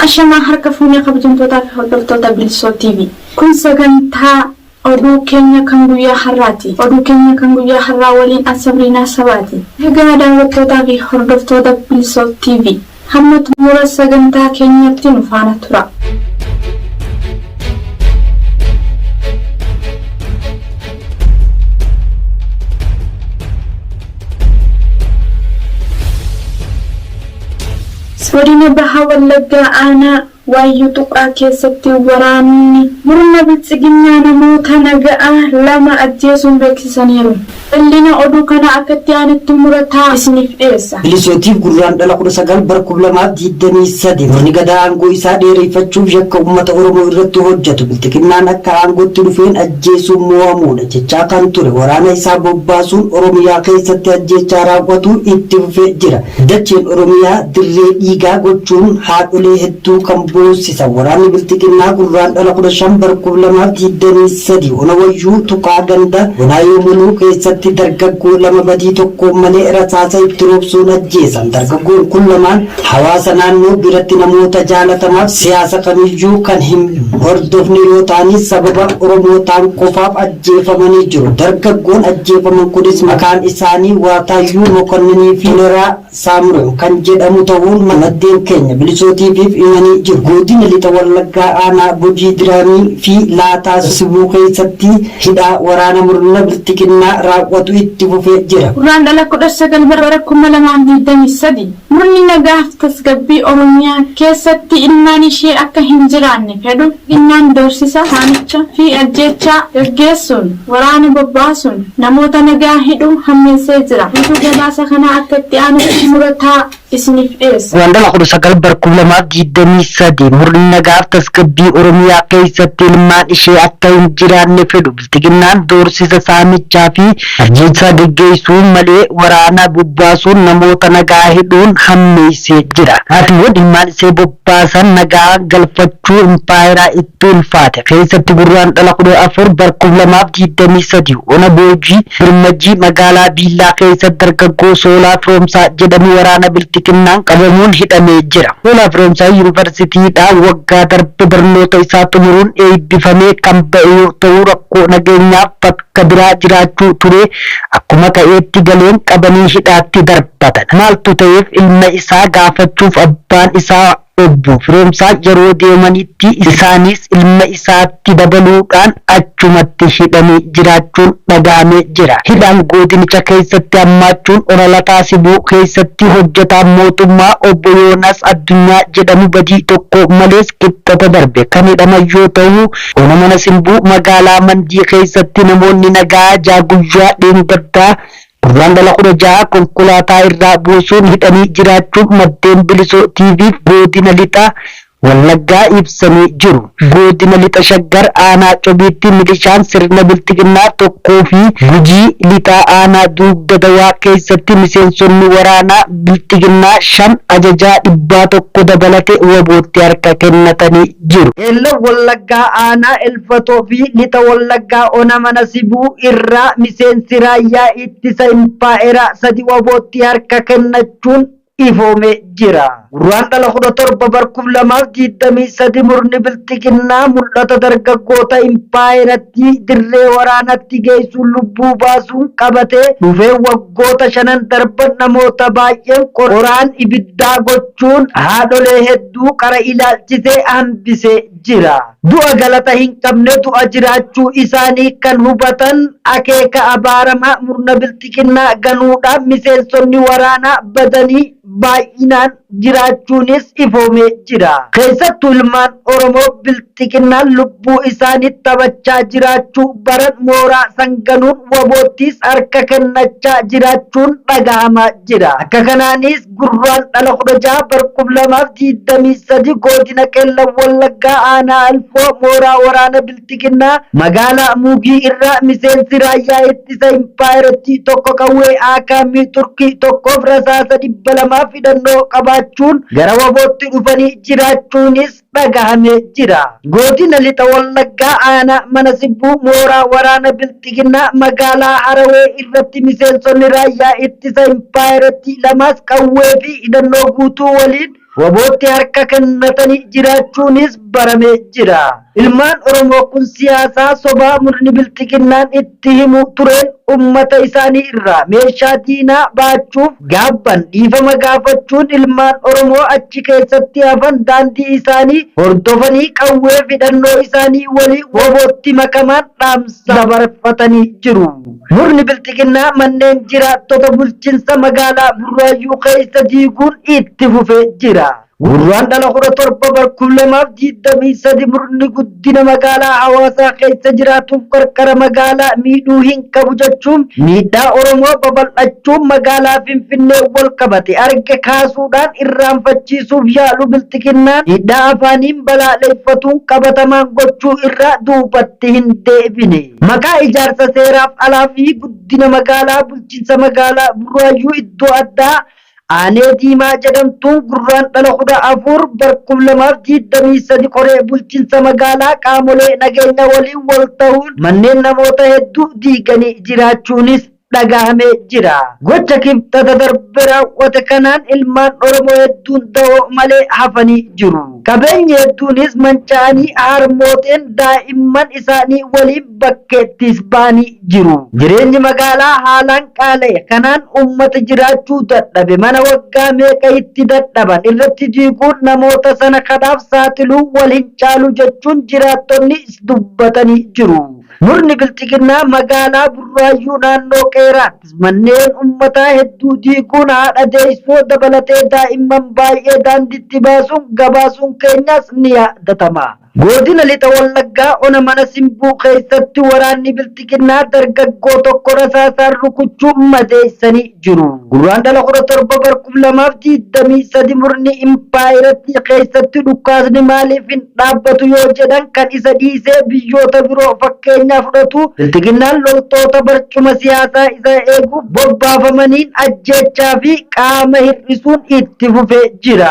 Ashamaa harka fuunee kabajamtoota fi hordoftoota Bilisoo TV. Kun sagantaa oduu keenya kan guyyaa har'aati. Oduu keenya kan guyyaa har'aa waliin Sabriinaa Sabaati. Egaa daawwattootaa fi hordoftoota Bilisoo TV. Hamma xumura sagantaa keenyatti nu faana tura. Godina Baha Wallaggaa aanaa Waayyuu Tuqaa keessatti waraanni murna bilchiginaa namoota nagaa lama ajjeesuun beeksisaniiru. Illina oduu kana akkatti aanitti murataa isiniif dhiyeessa. Bilisootiif gurraan dhala 19 bara 2023 murni gadaa aangoo isaa dheereffachuuf yakka uummata Oromoo irratti hojjetu bilchiginaan akka aangootti dhufeen ajjeesuun mo'amuudha jechaa kan ture. Waraana isaa bobbaasuun Oromiyaa keessatti ajjeechaa raawwatu itti fufee jira. Dacheen Oromiyaa dirree dhiigaa gochuun haadholee hedduu kan boosisan waraanni bilchiginaa gurraan dhala 15 bara 2023 ona Waayyuu Tuqaa ganda Bonaayoo Muluu keessatti dargaggoo lama badii tokko malee rasaasa itti roobsuun ajjeesan. Dargaggoon kun lamaan hawaasa naannoo biratti namoota jaalatamaaf siyaasa kamiyyuu kan hin hordofne yoo ta'anis sababa Oromootaan qofaaf ajjeefamanii jiru. Dargaggoon ajjeefaman kunis maqaan isaanii Waataayyuu Mokonninii fi Leraa Saamroon kan jedhamu ta'uun maddeen keenya Bilisootiif himanii jiru. Godina Lixa Wallaggaa aanaa Bojii Diraamii fi Laataa Sibuu keessatti hidhaa waraana murna bilchiginaa raawwatu itti fufee jira. Gurraan dhala 19 bara 2023 murni nagaa fi tasgabbii Oromiyaa keessatti ilmaan ishee akka hin jiraanne fedhu innaan doorsisa saamicha fi ajjeechaa gaggeessuun waraana bobbaasuun namoota nagaa hidhuu hammeessee jira. Oduu gabaasa kana akkatti aanitti murataa isiniif dhiyeessa. Gurraan dhala 19 bara 2023 murni nagaa fi tasgabbii Oromiyaa keessatti ilmaan ishee akka hin jiraanne fedhu bilchiginaan doorsisa saamichaa fi ajjeechaa gaggeessuun malee waraana bobbaasuun namoota nagaa hidhuun hammeessee jira. Haatiiwwan ilmaan ishee bobbaasan nagaa galfachuu impaayeraa itti ulfaate keessatti gurraan dhala 14 bara 2023 ona Boojii Birmajii magaalaa Biillaa keessatti dargaggoo Soolaa Firoomsaa jedhamu waraana bilchiginaan qabamuun hidhamee jira. Soolaa Firoomsaa yuunivarsiitiidhaa waggaa darbe barnoota isaa xumuruun eebbifamee kan ba'e yoo ta'u rakkoo nageenyaaf bakka biraa jiraachuu ture. Akkuma ka'eetti galeen qabanii hidhaatti darbatan. Maaltu ta'eef ilma isaa gaafachuuf abbaan isaa obbo Firoomsaa yeroo deemanitti isaanis ilma isaatti dabaluudhaan achumatti hidhamee jiraachuun dhagahamee jira. Hidhaan godinicha keessatti hammaachuun ona Lataa Sibuu keessatti hojjetaan mootummaa obbo Yoonaas Addunyaa jedhamu badii tokko malees qixxata darbe kan hidhaman yoo ta'u ona Mana Simbuu magaalaa Mandii keessatti namoonni nagaa jaaguyyaa dheengaddaa gurraan dhala 16 konkolaataa irraa buusuun hidhanii jiraachuun maddeen Bilisoo TV godina Lixa Wallaggaa ibsanii jiru. Godina Lixa Shaggar aanaa Cobiitti milishaan sirna bilchiginaa tokkoo fi Gujii Lixaa aanaa Dugda Dawaa keessatti miseensonni waraanaa bilchiginaa 5 ajajaa 100 dabalate wabootti harka kennatanii jiru. Qeellam Wallaggaa aanaa Elfatoo fi Lixa Wallaggaa ona Mana Sibuu irraa miseensi raayyaa ittisa impaayeraa 3 wabootti harka kennachuun ifoomee jira. Gurraan dhala 17 bara 2023 murni bilchiginaa mul'ata dargaggoota impaayeratti dirree waraanatti geessuun lubbuu baasuun qabatee dhufee waggoota 5 darban namoota baay'een qoraan ibiddaa gochuun haadholee hedduu qara ilaalchisee hambisee jira. Du'a galata hin qabne du'a jiraachuu isaanii kan hubatan akeeka abaaramaa murna bilchiginaa ganuudhaan miseensonni waraanaa badanii baay'inaan jiraachuunis ifoomee jira. Keessattuu ilmaan Oromoo bilchiginaan lubbuu isaanii taphachaa jiraachuu baran mooraa sanganuun waboottis harka kennachaa jiraachuun dhagahamaa jira. Akka kanaanis gurraan dhala 16 bara 2023 godina Qeellam Wallaggaa aanaa Alfoo mooraa waraana bilchiginaa magaalaa Muugii irraa miseensi raayyaa ittisa impaayeratti tokko qawwee AKM Turkii tokkoof rasaasa 200 fidannoo qabaachuun gara wabootti dhufanii jiraachuunis dhagahamee jira. Godina Lixa Wallaggaa aanaa Mana Sibbuu mooraa waraana bilchiginaa magaalaa Harawee irratti miseensonni raayyaa ittisa impaayeratti 2 qawwee fi hidhannoo guutuu waliin wabootti harka kennatanii jiraachuunis baramee jira. Ilmaan Oromoo kun siyaasaa sobaa murni bilxiginnaan itti himu tureen ummata isaanii irraa meeshaa diinaa baachuuf gaabban dhiifama gaafachuun ilmaan Oromoo achi keessatti hafan daandii isaanii hordofanii qawwee fidhannoo isaanii walii wabootti makamaan dhaamsa dabarfatanii jiru. Murni bilxiginnaa manneen jiraattota bulchiinsa magaalaa Burraayyuu keessa diiguun itti fufee jira. Gurraan dhala 17/2023 murni guddina magaalaa hawaasaa keessa jiraatuuf qarqara magaalaa miidhuu hin qabu jechuun miidhaa Oromoo babal'achuun magaalaa Finfinnee wal qabate arge kaasuudhaan irraanfachiisuuf yaalu bilxiginnaan miidhaa afaaniin balaaleffatuun qabatamaan gochuu irraa duubatti hin deebine. Maqaa ijaarsa seeraaf alaa fi guddina magaalaa bulchiinsa magaalaa Burraayyuu iddoo addaa Aanee Diimaa jedhamtuun gurraan dhala 14/2023 qoree bulchiinsa magaalaa qaamolee nageenya waliin wal ta'uun manneen namoota hedduu diiganii jiraachuunis dhagahamee jira. Gocha kibxata darbe raawwate kanaan ilmaan Oromoo hedduun da'oo malee hafanii jiru. Qabeenyi hedduunis manca'anii harmooteen daa'imman isaanii waliin bakkeettis ba'anii jiru. Jireenyi magaalaa haalaan qaala'e kanaan uummata jiraachuu dadhabe mana waggaa meeqa itti dadhaban irratti diiguun namoota sana kanaaf saaxiluu wal hin caalu jechuun jiraattonni dubbatanii jiru. Murni bilxiginnaa magaalaa Burraayyuu naannoo Qeeraatti manneen uummataa hedduu diiguun haadha deessoo dabalatee daa'imman baay'ee daandiitti baasuun gabaasuun keenyas ni yaadatama. Godina Lixa Wallaggaa ona mana Simbuu keessatti waraanni bilxiginnaa dargaggoo tokko rasaasaan rukuchuun madeessanii jiru. Gurraan dhala 17/2023 murni impaayiratti keessatti dhukaasni maaliif hin dhaabbatu yoo jedhan kan isa dhiisee biyyoota biroo fakkeenya fudhatu bilxiginnaan loltoota barcuma siyaasaa isa eeguuf bobbaafamaniin ajjechaa fi qaama hir'isuun itti fufee jira.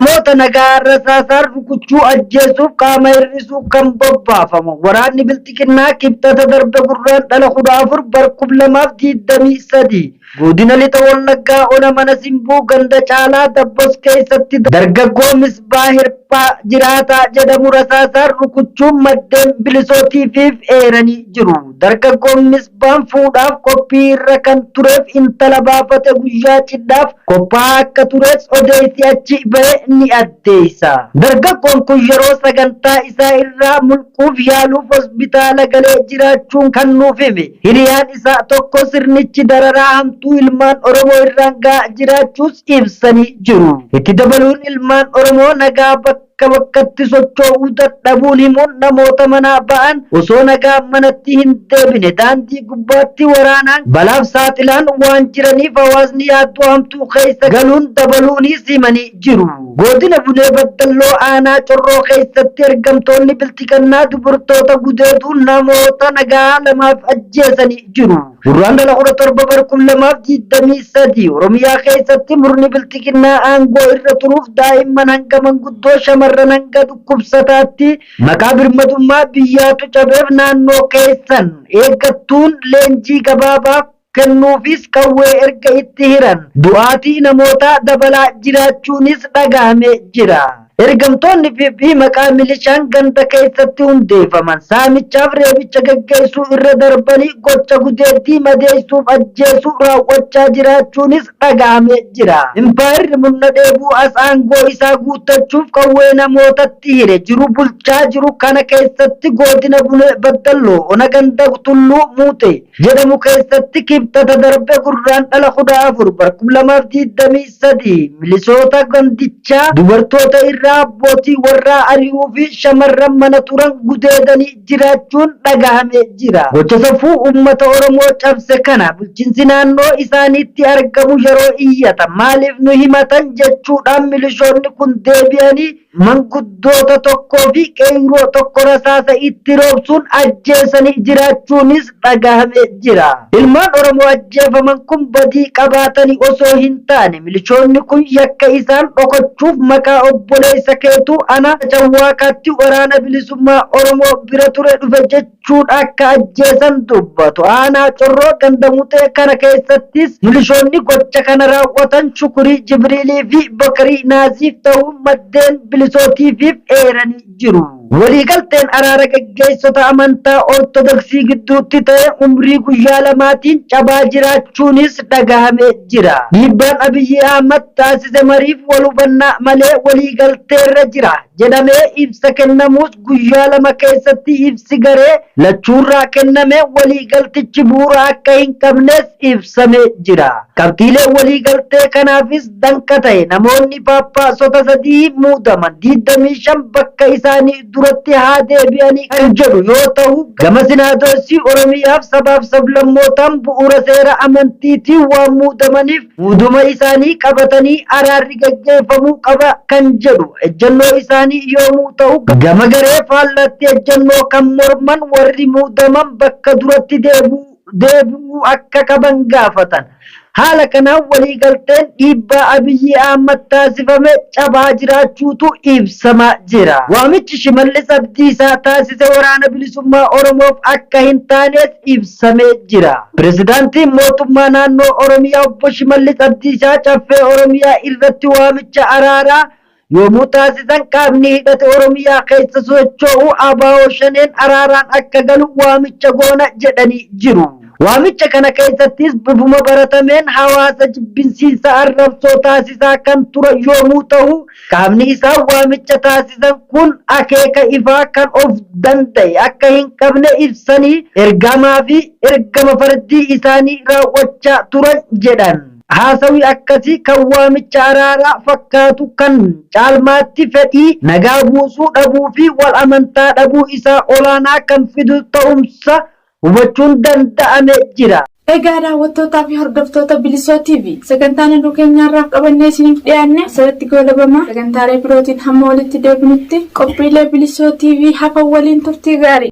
Namoota nagaa rasaasaan rukuchuu ajjeesuuf qaama hir'isuu kan bobbaafamu waraanni bilxiginnaa kibxata darbe gurraan dhala 14/2023 godina Lixa Wallaggaa ona mana Simbuu ganda caalaa Dabbos keessatti dargaggoo Misbaa Hirphaa jiraataa jedhamu rasaasaan rukuchuun maddeen bilisootiif eeranii jiru. Dargaggoon Misbaan fuudhaaf qophii irra kan tureef intala baafate guyyaa cidhaaf qophaa'aa akka tures odeessi achi ba'e ni addeessa. Dargaggoon kun yeroo sagantaa isaa irraa mulquuf yaaluuf hospitaala galee jiraachuun kan nuuf hime. Hiriyaan isaa tokko sirnichi dararaa hamtuu ilmaan Oromoo irraan gahaa jiraachuus ibsanii jiru. Itti dabaluun ilmaan Oromoo nagaa bakka bakkatti socho'uu dadhabuun himuun namoota manaa ba'an osoo nagaa manatti hin deebine daandii gubbaatti waraanaan balaaf saaxilaan waan jiraniif hawaasni yaaddoo hamtuu keessa galuun dabaluunis himanii jiru. Godina Bulee Baddalloo aanaa Corroo keessatti ergamtoonni bilxiginnaa dubartoota gudeetuu namoota nagaa lamaaf ajjeesanii jiru. Gurraan dhala 17/2023 Oromiyaa keessatti murni bilxiginnaa aangoo irra turuuf daa'imman hanga manguddoo shamarran hanga dhukkubsataatti maqaa birmadummaa biyyaatu cabeef naannoo keessan eeggattuun leenjii gabaabaa kennuufis qawwee erga itti hiran du'aatii namoota dabalaa jiraachuunis dhagahamee jira. Ergamtoonni fi maqaa milishaan ganda keessatti hundeeffaman saamichaaf reebicha gaggeessuu irra darbanii gocha gudeettii madeessuuf ajjeesuu raawwachaa jiraachuunis dhagahamee jira. Impaayirri murna dheebuu as aangoo isaa guuttachuuf qawwee namootatti hire jiru bulchaa jiru kana keessatti godina Bulee Baddalloo ona ganda Tulluu Muute jedhamu keessatti kibxata darbe gurraan dhala 14/2023 milisoota gandichaa dubartoota irraa abbootii warraa ari'uu fi shamarran mana turan gudeedanii jiraachuun dhagahamee jira. Gocha safuu uummata Oromoo cabse kana bulchiinsi naannoo isaaniitti argamu yeroo iyyata maaliif nu himatan jechuudhaan milishoonni kun deebi'anii manguddoota tokkoo fi qeerroo tokko rasaasa itti roobsuun ajjeesanii jiraachuunis dhagahamee jira. Ilmaan Oromoo ajjeefaman kun badii qabaatanii osoo hin taane milishoonni kun yakka isaan dhokachuuf maqaa obboleessa keetuu ana Cawwaaqaatti waraana bilisummaa Oromoo bira ture dhufe jechuudha. jechuun akka ajjeesan dubbatu. Aanaa Corroo Gandamutee kana keessattis milishoonni gocha kana raawwatan Shukurii Jibriilii fi Bakarii Naasiif ta'uun maddeen bilisootiif eeranii jiru. waliigalteen araara gaggeessota amantaa ortodoksii gidduutti ta'e umrii guyyaa lamaatiin cabaa jiraachuunis dhagahamee jira. Dhiibbaan Abiyyi Ahmad taasise mariif wal hubannaa malee waliigalteerra jira jedhamee ibsa kennamus guyyaa lama keessatti ibsi garee lachuurraa kenname waliigaltichi bu'uura akka hin qabnes ibsamee jira. Qabxiilee waliigaltee kanaafis danqa ta'e namoonni paappaasota sadii muudaman 25 bakka isaanii duratti haa deebi'anii kan jedhu yoo ta'u gama sinaadoosii Oromiyaaf sabaaf sablammootaan bu'uura seera amantiitiin waan muudamaniif muuduma isaanii qabatanii araarri gaggeeffamuu qaba kan jedhu ejjennoo isaanii yoomuu ta'u gama garee faallatti ejjennoo kan morman warri muudaman bakka duratti deebi'uu akka qaban gaafatan. Haala kanaan waliigalteen dhiibbaa Abiyyi Ahmad taasifame cabaa jiraachuutu ibsamaa jira. Waamichi Shimallis Abdiisaa taasise waraana bilisummaa Oromoof akka hin taanes ibsamee jira. Pireezidaantiin mootummaa naannoo Oromiyaa obbo Shimallis Abdiisaa caffee Oromiyaa irratti waamicha araaraa yoomuu taasisan qaamni hidhate Oromiyaa keessa socho'u ABO shaneen araaraan akka galu waamicha goona jedhanii jiru. Waamicha kana keessattis bifuma baratameen hawaasa jibbinsiisa arrabsoo taasisaa kan ture yoomuu ta'u qaamni isaa waamicha taasisan kun akeeka ifaa kan of danda'e akka hin qabne ibsanii ergamaa fi ergama fardii isaanii raawwachaa turan jedhan. Haasawi akkasii kan waamicha araaraa fakkaatu kan caalmaatti fedhii nagaa buusuu dhabuu fi wal amantaa dhabuu isaa olaanaa kan fidu ta'umsa hubachuun danda'amee jira. Egaa daawwattootaa fi hordoftoota Bilisoo TV sagantaan oduu keenyaarraaf qabannee isiniif dhiyaanne asirratti goolabamaa sagantaalee birootiin hamma walitti deebinutti qophiilee Bilisoo TV hafan waliin turtii gaarii.